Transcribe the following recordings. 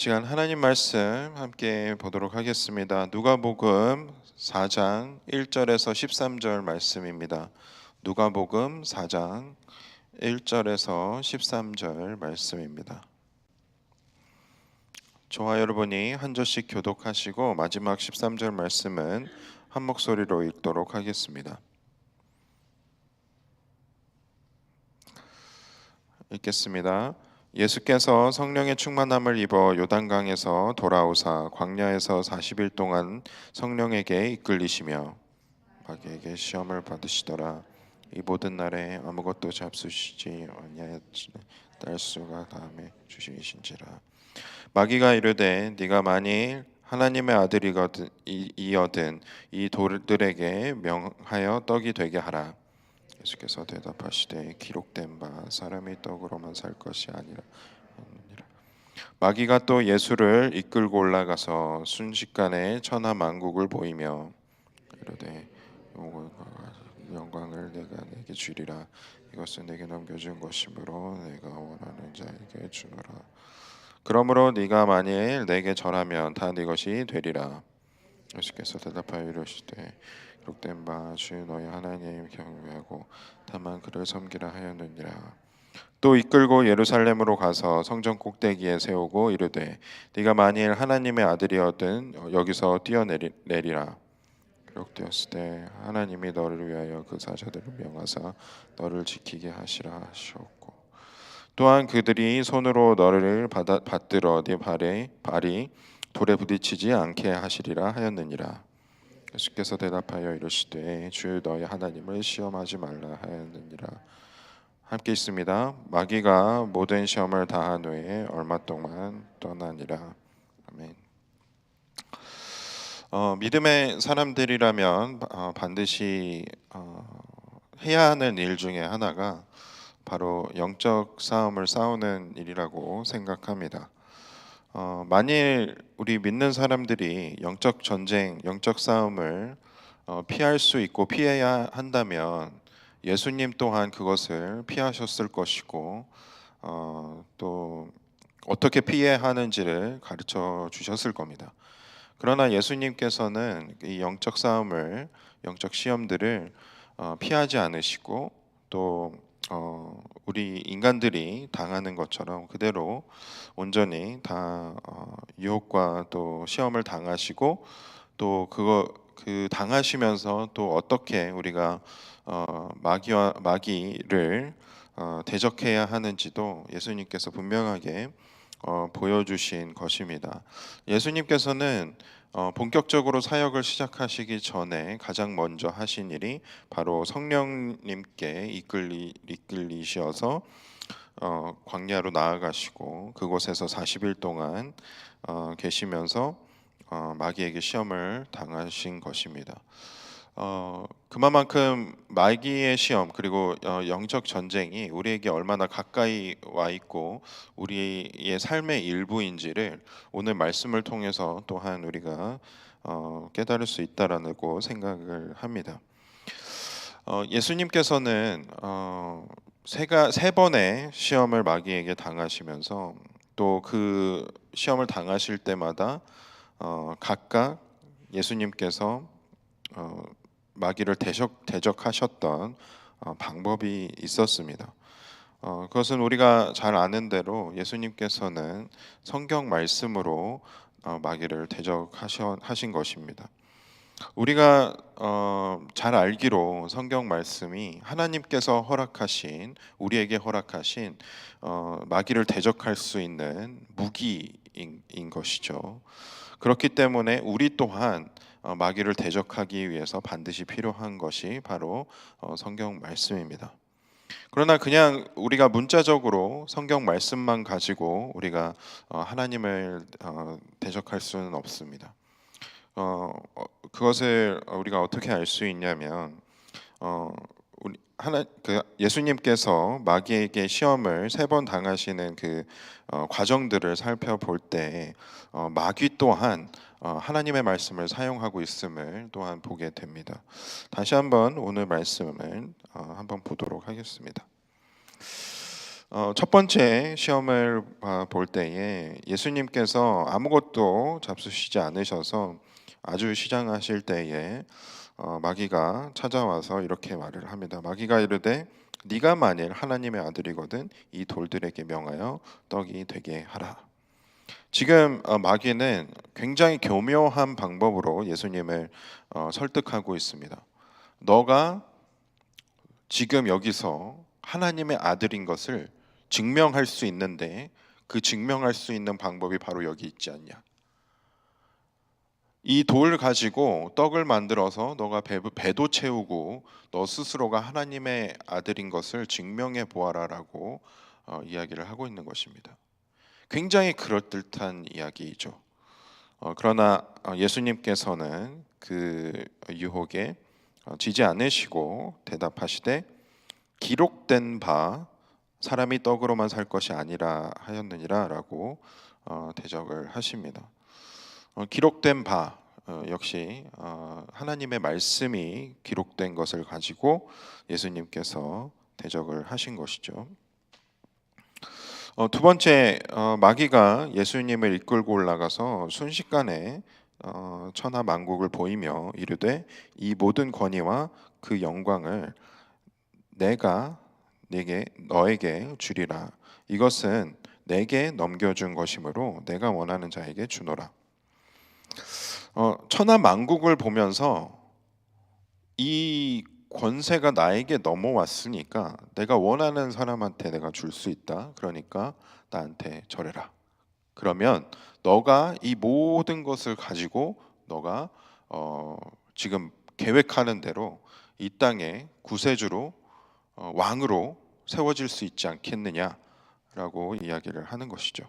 시간 하나님 말씀 함께 보도록 하겠습니다. 누가복음 4장 1절에서 13절 말씀입니다. 누가복음 4장 1절에서 13절 말씀입니다. 저와 여러분이 한 절씩 교독하시고 마지막 13절 말씀은 한 목소리로 읽도록 하겠습니다. 읽겠습니다. 예수께서 성령의 충만함을 입어 요단강에서 돌아오사 광야에서 40일 동안 성령에게 이끌리시며 마귀에게 시험을 받으시더라. 이 모든 날에 아무것도 잡수시지 아니하였으니 딸수가 다음에 주시신지라. 마귀가 이르되 네가 만일 하나님의 아들이거든 이 돌들에게 명하여 떡이 되게 하라. 예수께서 대답하시되 기록된 바 사람이 떡으로만 살 것이 아니라 마귀가 또 예수를 이끌고 올라가서 순식간에 천하 만국을 보이며 이르되 영광을 내가 내게 주리라. 이것은 내게 넘겨준 것이므로 내가 원하는 자에게 주노라. 그러므로 네가 만일 내게 절하면 다 네 것이 되리라. 예수께서 대답하여 이르시되 기록된 바 주 너희 하나님 경외하고 다만 그를 섬기라 하였느니라. 또 이끌고 예루살렘으로 가서 성전 꼭대기에 세우고 이르되 네가 만일 하나님의 아들이거든 여기서 뛰어내리라. 기록되었을 때 하나님이 너를 위하여 그 사자들을 명하사 너를 지키게 하시라 하셨고 또한 그들이 손으로 너를 받들어 네 발이 돌에 부딪히지 않게 하시리라 하였느니라. 예수께서 대답하여 이르시되 주 너희 하나님을 시험하지 말라 하였느니라. 함께 있습니다. 마귀가 모든 시험을 다한 후에 얼마 동안 떠나니라. 아멘. 믿음의 사람들이라면 반드시 해야 하는 일 중에 하나가 바로 영적 싸움을 싸우는 일이라고 생각합니다. 만일 우리 믿는 사람들이 영적 전쟁, 영적 싸움을 피할 수 있고 피해야 한다면 예수님 또한 그것을 피하셨을 것이고 또 어떻게 피해야 하는지를 가르쳐 주셨을 겁니다. 그러나 예수님께서는 이 영적 싸움을, 영적 시험들을 피하지 않으시고 또 우리 인간들이 당하는 것처럼 그대로 온전히 다 유혹과 또 시험을 당하시고 또 그 당하시면서 또 어떻게 우리가 마귀를 대적해야 하는지도 예수님께서 분명하게 보여주신 것입니다. 예수님께서는 본격적으로 사역을 시작하시기 전에 가장 먼저 하신 일이 바로 성령님께 이끌리셔서 광야로 나아가시고 그곳에서 40일 동안 계시면서 마귀에게 시험을 당하신 것입니다. 그만큼 마귀의 시험 그리고 영적 전쟁이 우리에게 얼마나 가까이 와 있고 우리의 삶의 일부인지를 오늘 말씀을 통해서 또한 우리가 깨달을 수 있다라고 생각을 합니다. 예수님께서는 세 번의 시험을 마귀에게 당하시면서 또 그 시험을 당하실 때마다 각각 예수님께서 마귀를 대적하셨던 방법이 있었습니다. 그것은 우리가 잘 아는 대로 예수님께서는 성경 말씀으로 마귀를 대적하신 것입니다. 우리가 잘 알기로 성경 말씀이 하나님께서 우리에게 허락하신 마귀를 대적할 수 있는 무기인 것이죠. 그렇기 때문에 우리 또한 마귀를 대적하기 위해서 반드시 필요한 것이 바로 성경 말씀입니다. 그러나 그냥 우리가 문자적으로 성경 말씀만 가지고 우리가 하나님을 대적할 수는 없습니다. 그것을 우리가 어떻게 알 수 있냐면 예수님께서 마귀에게 시험을 세 번 당하시는 그 과정들을 살펴볼 때 마귀 또한 하나님의 말씀을 사용하고 있음을 또한 보게 됩니다. 다시 한번 오늘 말씀을 한번 보도록 하겠습니다. 첫 번째 시험을 볼 때에 예수님께서 아무것도 잡수시지 않으셔서 아주 시장하실 때에 마귀가 찾아와서 이렇게 말을 합니다. 마귀가 이르되 네가 만일 하나님의 아들이거든 이 돌들에게 명하여 떡이 되게 하라. 지금 마귀는 굉장히 교묘한 방법으로 예수님을 설득하고 있습니다. 너가 지금 여기서 하나님의 아들인 것을 증명할 수 있는데 그 증명할 수 있는 방법이 바로 여기 있지 않냐. 이 돌 가지고 떡을 만들어서 너가 배도 채우고 너 스스로가 하나님의 아들인 것을 증명해 보아라라고 이야기를 하고 있는 것입니다. 굉장히 그럴듯한 이야기이죠. 그러나 예수님께서는 그 유혹에 지지 않으시고 대답하시되 기록된 바 사람이 떡으로만 살 것이 아니라 하였느니라라고 대적을 하십니다. 기록된 바 역시 하나님의 말씀이 기록된 것을 가지고 예수님께서 대적을 하신 것이죠. 두 번째, 마귀가 예수님을 이끌고 올라가서 순식간에 천하 만국을 보이며 이르되 이 모든 권위와 그 영광을 내가 너에게 주리라. 이것은 내게 넘겨준 것이므로 내가 원하는 자에게 주노라. 천하 만국을 보면서 이 권세가 나에게 넘어왔으니까 내가 원하는 사람한테 내가 줄 수 있다. 그러니까 나한테 절해라. 그러면 너가 이 모든 것을 가지고 너가 지금 계획하는 대로 이 땅에 구세주로 왕으로 세워질 수 있지 않겠느냐라고 이야기를 하는 것이죠.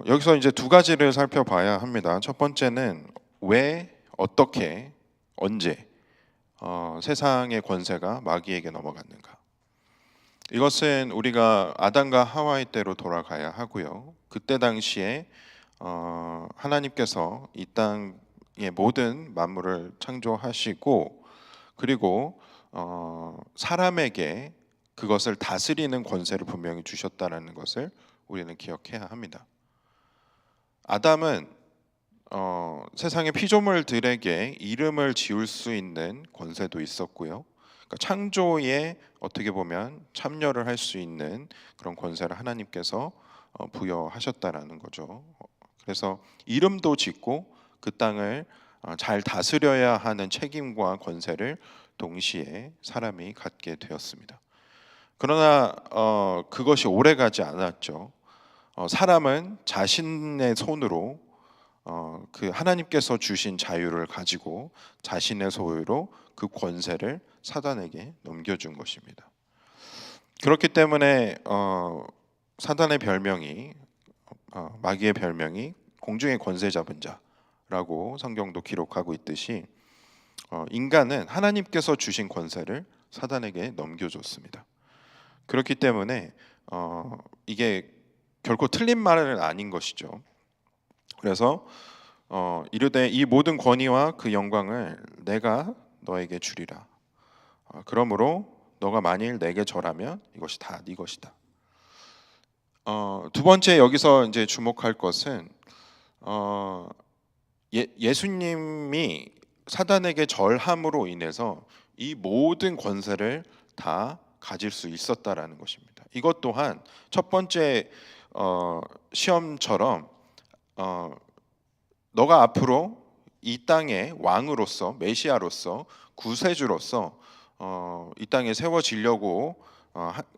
여기서 이제 두 가지를 살펴봐야 합니다. 첫 번째는 왜, 어떻게, 언제 세상의 권세가 마귀에게 넘어갔는가. 이것은 우리가 아담과 하와의 때로 돌아가야 하고요. 그때 당시에 하나님께서 이 땅의 모든 만물을 창조하시고 그리고 사람에게 그것을 다스리는 권세를 분명히 주셨다라는 것을 우리는 기억해야 합니다. 아담은 세상의 피조물들에게 이름을 지을 수 있는 권세도 있었고요. 그러니까 창조에 어떻게 보면 참여를 할 수 있는 그런 권세를 하나님께서 부여하셨다라는 거죠. 그래서 이름도 짓고 그 땅을 잘 다스려야 하는 책임과 권세를 동시에 사람이 갖게 되었습니다. 그러나 그것이 오래가지 않았죠. 사람은 자신의 손으로 그 하나님께서 주신 자유를 가지고 자신의 소유로 그 권세를 사단에게 넘겨준 것입니다. 그렇기 때문에 사단의 별명이 마귀의 별명이 공중의 권세 잡은 자라고 성경도 기록하고 있듯이 인간은 하나님께서 주신 권세를 사단에게 넘겨줬습니다. 그렇기 때문에 이게 결코 틀린 말은 아닌 것이죠. 그래서 이르되 이 모든 권위와 그 영광을 내가 너에게 주리라. 그러므로 너가 만일 내게 절하면 이것이 다 네 것이다. 두 번째 여기서 이제 주목할 것은 예수님이 사단에게 절함으로 인해서 이 모든 권세를 다 가질 수 있었다라는 것입니다. 이것 또한 첫 번째 시험처럼 너가 앞으로 이 땅의 왕으로서 메시아로서 구세주로서 이 땅에 세워지려고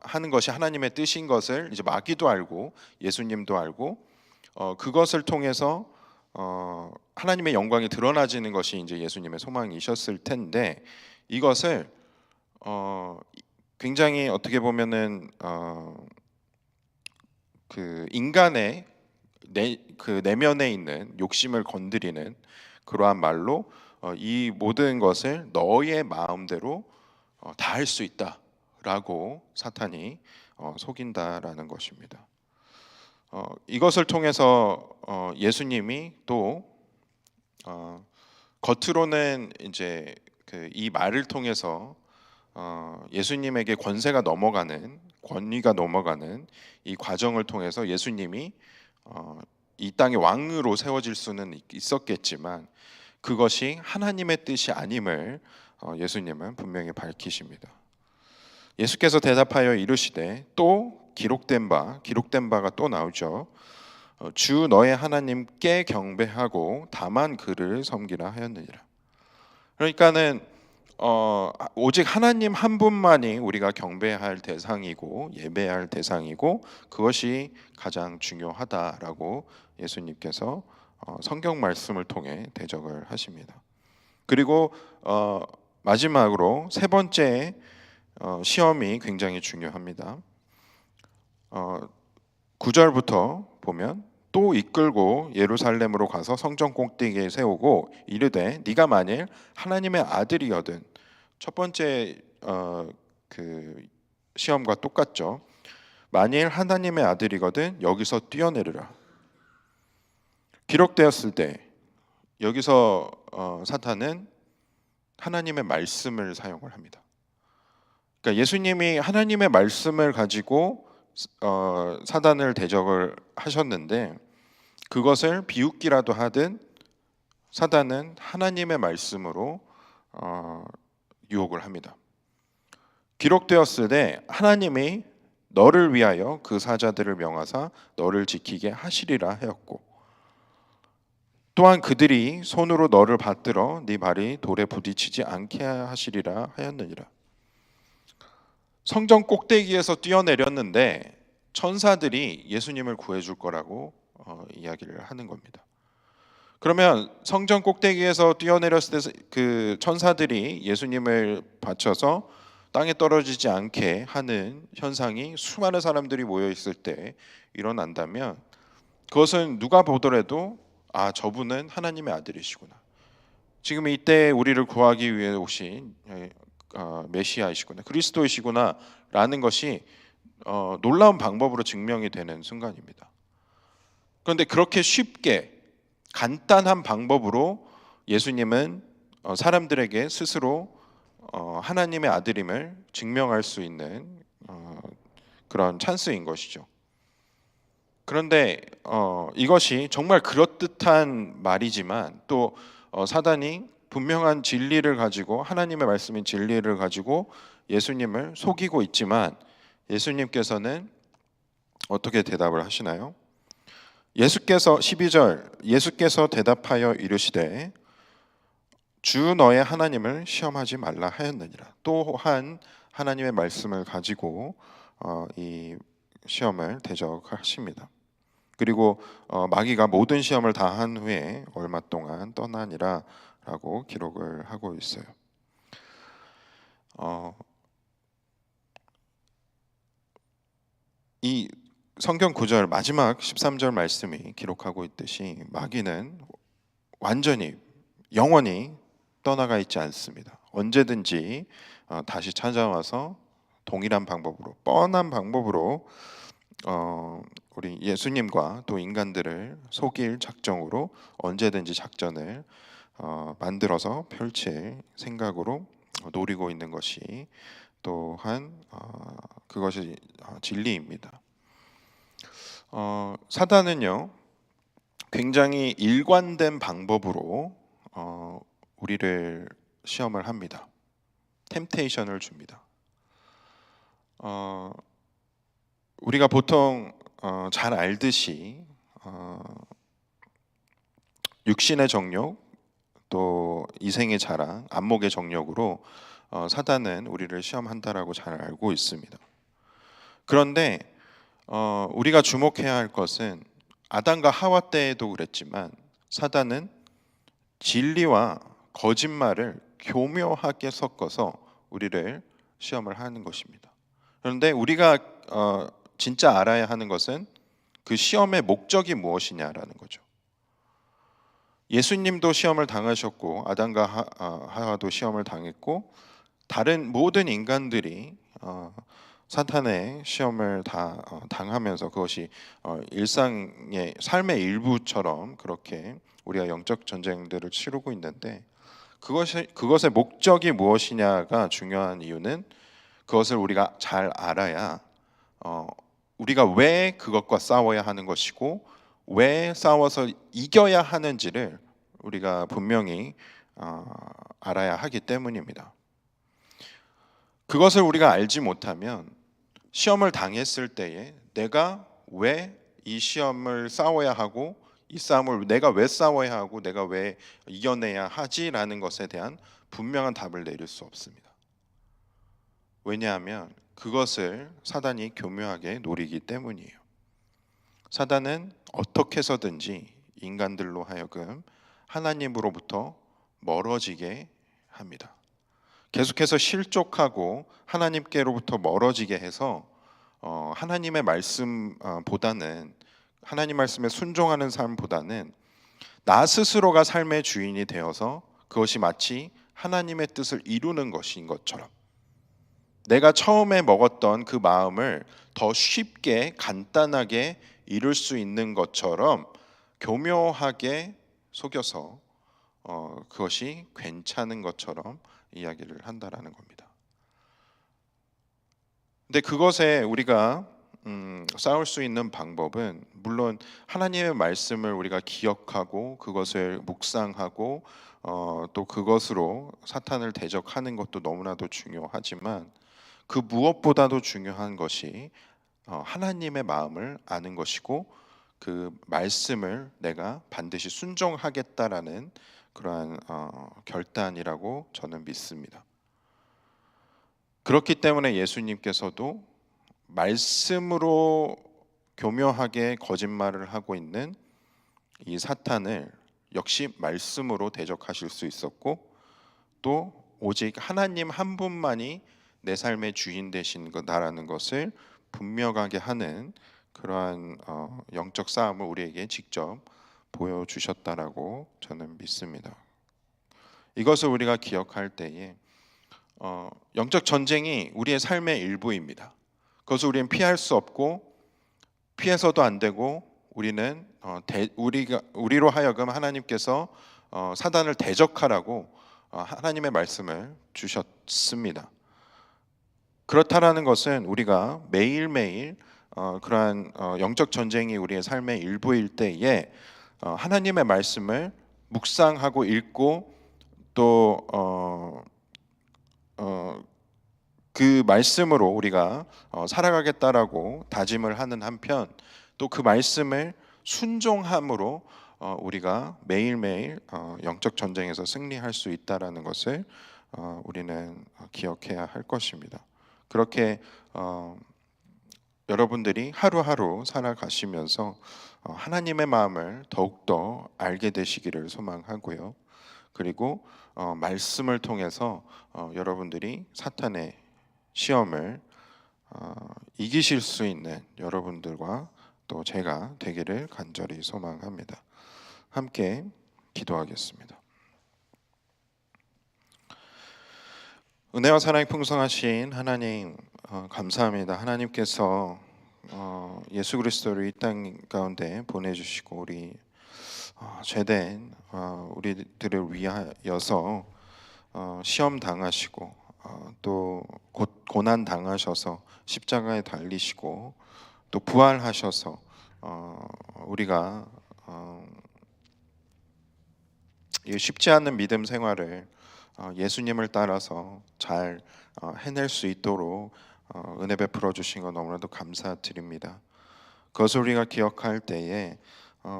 하는 것이 하나님의 뜻인 것을 이제 마귀도 알고 예수님도 알고 그것을 통해서 하나님의 영광이 드러나지는 것이 이제 예수님의 소망이셨을 텐데 이것을 굉장히 어떻게 보면은 그 인간의 그 내면에 있는 욕심을 건드리는 그러한 말로 이 모든 것을 너의 마음대로 다 할 수 있다라고 사탄이 속인다라는 것입니다. 이것을 통해서 예수님이 또 겉으로는 이제 이 말을 통해서 예수님에게 권위가 넘어가는 이 과정을 통해서 예수님이 이 땅의 왕으로 세워질 수는 있었겠지만 그것이 하나님의 뜻이 아님을 예수님은 분명히 밝히십니다. 예수께서 대답하여 이르시되 또 기록된 바가 또 나오죠. 주 너의 하나님께 경배하고 다만 그를 섬기라 하였느니라. 그러니까는 오직 하나님 한 분만이 우리가 경배할 대상이고 예배할 대상이고 그것이 가장 중요하다라고 예수님께서 성경 말씀을 통해 대적을 하십니다. 그리고 마지막으로 세 번째 시험이 굉장히 중요합니다. 9절부터 보면 또 이끌고 예루살렘으로 가서 성전 꼭대기에 세우고 이르되 네가 만일 하나님의 아들이거든. 첫 번째 그 시험과 똑같죠. 만일 하나님의 아들이거든 여기서 뛰어내리라. 기록되었을 때 여기서 사탄은 하나님의 말씀을 사용을 합니다. 그러니까 예수님이 하나님의 말씀을 가지고 사단을 대적을 하셨는데 그것을 비웃기라도 하든 사단은 하나님의 말씀으로 유혹을 합니다. 기록되었을 때 하나님이 너를 위하여 그 사자들을 명하사 너를 지키게 하시리라 하였고 또한 그들이 손으로 너를 받들어 네 발이 돌에 부딪히지 않게 하시리라 하였느니라. 성전 꼭대기에서 뛰어내렸는데 천사들이 예수님을 구해줄 거라고 이야기를 하는 겁니다. 그러면 성전 꼭대기에서 뛰어내렸을 때 그 천사들이 예수님을 받쳐서 땅에 떨어지지 않게 하는 현상이 수많은 사람들이 모여 있을 때 일어난다면 그것은 누가 보더라도 저분은 하나님의 아들이시구나. 지금 이때 우리를 구하기 위해 오신 메시아이시구나, 그리스도이시구나 라는 것이 놀라운 방법으로 증명이 되는 순간입니다. 그런데 그렇게 쉽게 간단한 방법으로 예수님은 사람들에게 스스로 하나님의 아들임을 증명할 수 있는 그런 찬스인 것이죠. 그런데 이것이 정말 그럴듯한 말이지만 또 사단이 분명한 진리를 가지고 하나님의 말씀인 진리를 가지고 예수님을 속이고 있지만 예수님께서는 어떻게 대답을 하시나요? 12절 예수께서 대답하여 이르시되 주 너의 하나님을 시험하지 말라 하였느니라. 또한 하나님의 말씀을 가지고 이 시험을 대적하십니다. 그리고 마귀가 모든 시험을 다 한 후에 얼마 동안 떠나니라 라고 기록을 하고 있어요. 이 성경 9절 마지막 13절 말씀이 기록하고 있듯이 마귀는 완전히 영원히 떠나가 있지 않습니다. 언제든지 다시 찾아와서 동일한 방법으로 뻔한 방법으로 우리 예수님과 또 인간들을 속일 작정으로 언제든지 작전을 만들어서 펼칠 생각으로 노리고 있는 것이 또한 그것이 진리입니다. 사단은요 굉장히 일관된 방법으로 우리를 시험을 합니다. 템테이션을 줍니다. 우리가 보통 잘 알듯이 육신의 정욕 또 이생의 자랑, 안목의 정욕으로 사단은 우리를 시험한다라고 잘 알고 있습니다. 그런데 우리가 주목해야 할 것은 아담과 하와 때에도 그랬지만 사단은 진리와 거짓말을 교묘하게 섞어서 우리를 시험을 하는 것입니다. 그런데 우리가 진짜 알아야 하는 것은 그 시험의 목적이 무엇이냐라는 거죠. 예수님도 시험을 당하셨고 아담과 하와도 시험을 당했고 다른 모든 인간들이 사탄의 시험을 다 당하면서 그것이 일상의 삶의 일부처럼 그렇게 우리가 영적 전쟁들을 치르고 있는데 그것의 목적이 무엇이냐가 중요한 이유는 그것을 우리가 잘 알아야 우리가 왜 그것과 싸워야 하는 것이고 왜 싸워서 이겨야 하는지를 우리가 분명히 알아야 하기 때문입니다. 그것을 우리가 알지 못하면 시험을 당했을 때에 내가 왜 이 시험을 싸워야 하고 이 싸움을 내가 왜 싸워야 하고 내가 왜 이겨내야 하지라는 것에 대한 분명한 답을 내릴 수 없습니다. 왜냐하면 그것을 사단이 교묘하게 노리기 때문이에요. 사단은 어떻게 해서든지 인간들로 하여금 하나님으로부터 멀어지게 합니다. 계속해서 실족하고 하나님께로부터 멀어지게 해서 하나님의 말씀보다는 하나님 말씀에 순종하는 삶보다는 나 스스로가 삶의 주인이 되어서 그것이 마치 하나님의 뜻을 이루는 것인 것처럼 내가 처음에 먹었던 그 마음을 더 쉽게 간단하게 이룰 수 있는 것처럼 교묘하게 속여서 그것이 괜찮은 것처럼 이야기를 한다라는 겁니다. 근데 그것에 우리가 싸울 수 있는 방법은 물론 하나님의 말씀을 우리가 기억하고 그것을 묵상하고 또 그것으로 사탄을 대적하는 것도 너무나도 중요하지만 그 무엇보다도 중요한 것이 하나님의 마음을 아는 것이고 그 말씀을 내가 반드시 순종하겠다라는 그러한 결단이라고 저는 믿습니다. 그렇기 때문에 예수님께서도 말씀으로 교묘하게 거짓말을 하고 있는 이 사탄을 역시 말씀으로 대적하실 수 있었고 또 오직 하나님 한 분만이 내 삶의 주인 되신 거다라는 것을 분명하게 하는 그러한 영적 싸움을 우리에게 직접 보여주셨다라고 저는 믿습니다. 이것을 우리가 기억할 때에 영적 전쟁이 우리의 삶의 일부입니다. 그것을 우리는 피할 수 없고 피해서도 안 되고 우리는 우리로 하여금 하나님께서 사단을 대적하라고 하나님의 말씀을 주셨습니다. 그렇다라는 것은 우리가 매일매일 그러한 영적 전쟁이 우리의 삶의 일부일 때에 하나님의 말씀을 묵상하고 읽고 또 그 말씀으로 우리가 살아가겠다라고 다짐을 하는 한편 또 그 말씀을 순종함으로 우리가 매일매일 영적 전쟁에서 승리할 수 있다라는 것을 우리는 기억해야 할 것입니다. 그렇게 여러분들이 하루하루 살아가시면서 하나님의 마음을 더욱더 알게 되시기를 소망하고요. 그리고 말씀을 통해서 여러분들이 사탄의 시험을 이기실 수 있는 여러분들과 또 제가 되기를 간절히 소망합니다. 함께 기도하겠습니다. 은혜와 사랑이 풍성하신 하나님 감사합니다. 하나님께서 예수 그리스도를 이 땅 가운데 보내주시고 우리 죄된 우리들을 위하여서 시험 당하시고 또 고난 당하셔서 십자가에 달리시고 또 부활하셔서 우리가 이 쉽지 않은 믿음 생활을 예수님을 따라서 잘 해낼 수 있도록 은혜 베풀어 주신 것 너무나도 감사드립니다. 그것을 우리가 기억할 때에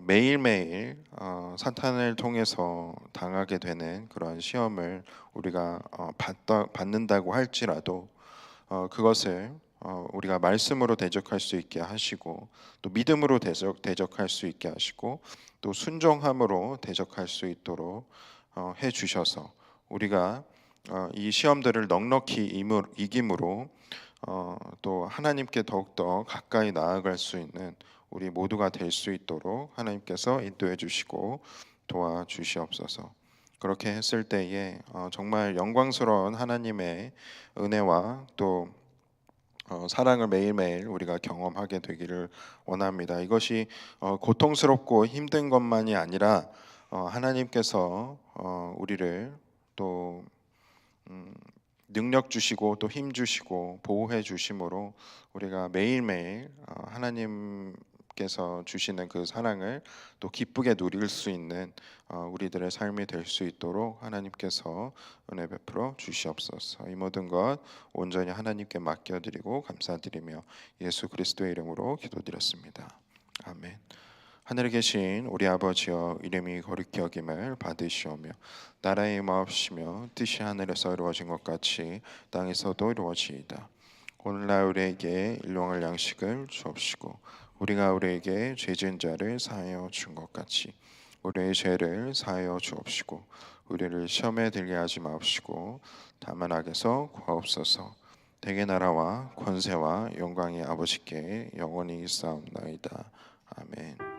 매일매일 사탄을 통해서 당하게 되는 그러한 시험을 우리가 받는다고 할지라도 그것을 우리가 말씀으로 대적할 수 있게 하시고 또 믿음으로 대적할 수 있게 하시고 또 순종함으로 대적할 수 있도록 해 주셔서 우리가 이 시험들을 넉넉히 이김으로 또 하나님께 더욱더 가까이 나아갈 수 있는 우리 모두가 될 수 있도록 하나님께서 인도해 주시고 도와주시옵소서. 그렇게 했을 때에 정말 영광스러운 하나님의 은혜와 또 사랑을 매일매일 우리가 경험하게 되기를 원합니다. 이것이 고통스럽고 힘든 것만이 아니라 하나님께서 우리를 또 능력 주시고 또 힘 주시고 보호해 주심으로 우리가 매일매일 하나님께서 주시는 그 사랑을 또 기쁘게 누릴 수 있는 우리들의 삶이 될 수 있도록 하나님께서 은혜 베풀어 주시옵소서. 이 모든 것 온전히 하나님께 맡겨드리고 감사드리며 예수 그리스도의 이름으로 기도드렸습니다. 아멘. 하늘에 계신 우리 아버지여, 이름이 거룩히 여김을 받으시오며 나라의 임하옵시며 뜻이 하늘에서 이루어진 것 같이 땅에서도 이루어지이다. 오늘날 우리에게 일용할 양식을 주옵시고 우리가 우리에게 죄 지은 자를 사하여 준 것 같이 우리의 죄를 사하여 주옵시고 우리를 시험에 들게 하지 마옵시고 다만 악에서 구하옵소서. 대개 나라와 권세와 영광이 아버지께 영원히 있사옵나이다. 아멘.